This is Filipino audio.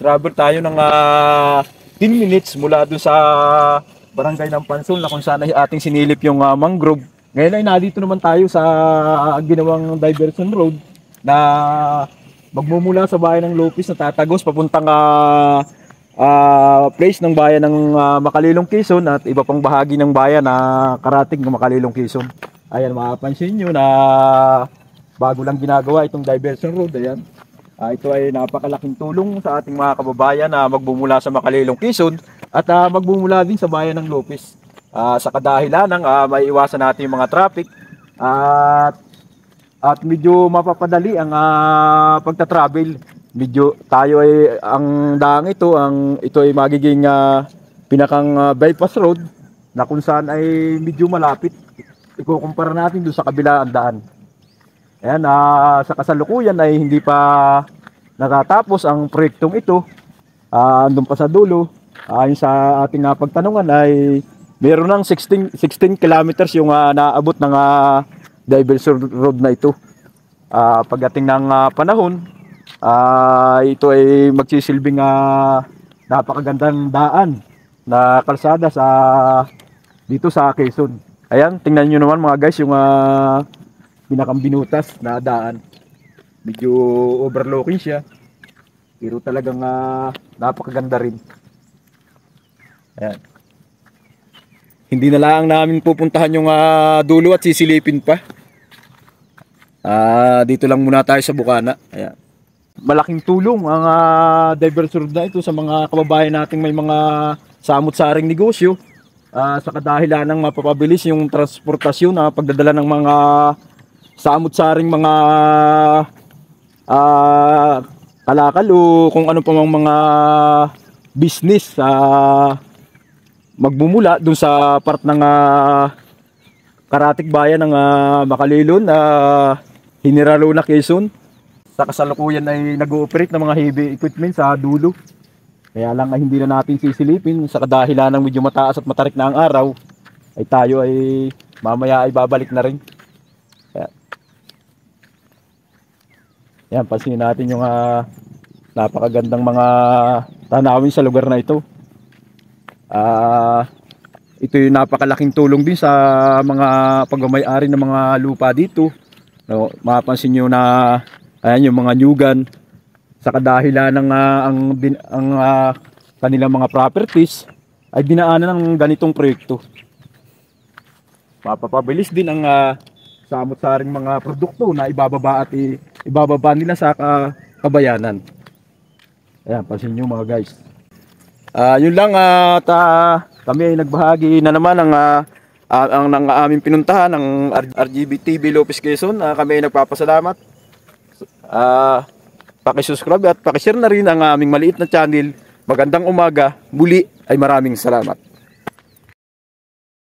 Nag-travel tayo ng 10 minutes mula dun sa barangay ng Pansol na kung saan ay ating sinilip yung mangrove. Ngayon ay nandito naman tayo sa ginawang diversion road na magmumula sa bayan ng Lopez na tatagos papuntang place ng bayan ng Makalilong, Quezon at iba pang bahagi ng bayan na karating ng Makalilong, Quezon. Ayan, mapapansin nyo na bago lang ginagawa itong diversion road. Ayan. Ito ay napakalaking tulong sa ating mga kababayan na magbumula sa Makalilong, Quezon at magbumula din sa bayan ng Lopez. Sa kadahilan ng maiiwasan natin yung mga traffic at medyo mapapadali ang pagta-travel. Medyo tayo ay ang daang ito ay magiging pinakang bypass road na kung saan ay medyo malapit. Ikukumpara natin doon sa kabila ang daan. Ayan, sa kasalukuyan ay hindi pa natatapos ang proyektong ito. Andun pa sa dulo. Ayon sa ating pagtanungan ay meron ng 16 kilometers yung naabot ng diversion road na ito. Pagdating ng panahon, ito ay magsisilbing napakagandang daan na kalsada dito sa Quezon. Ayan, tingnan nyo naman mga guys yung pinakang binutas na daan. Medyo overlooking siya, pero talagang napakaganda rin. Ayan. Hindi na lang namin pupuntahan yung dulo at sisilipin pa. Dito lang muna tayo sa Bukana. Ayan. Malaking tulong ang diversion na ito sa mga kababayan nating may mga samot-saring negosyo. Sa kadahilan ng mapapabilis yung transportasyon, pagdadala ng mga samot-saring mga kalakal o kung ano pa mang mga business magmumula dun sa part ng karatig bayan ng Makalilon, General Luna, Quezon. Sa kasalukuyan ay nag-ooperate ng mga heavy equipment sa dulo. Kaya lang ay hindi na natin sisilipin sa kadahilan ng medyo mataas at matarik na ang araw, ay tayo ay mamaya ay babalik na rin. Yan, pansinin natin yung napakagandang mga tanawin sa lugar na ito. Ito yung napakalaking tulong din sa mga pagmamay-ari ng mga lupa dito. No, mapapansin nyo na ayan yung mga nyugan sa kadahilan ng ang kanilang mga properties ay dinaanan ng ganitong proyekto. Mapapabilis din ang samot-saring mga produkto na ibababa nila sa kabayanan. Ayan, pansin nyo mga guys. Yun lang at kami ay nagbahagi na naman ng aming pinuntahan ng RGB TV Lopez, Quezon. Kami ay nagpapasalamat. Paki-subscribe at paki-share na rin ang aming maliit na channel. Magandang umaga. Muli ay maraming salamat.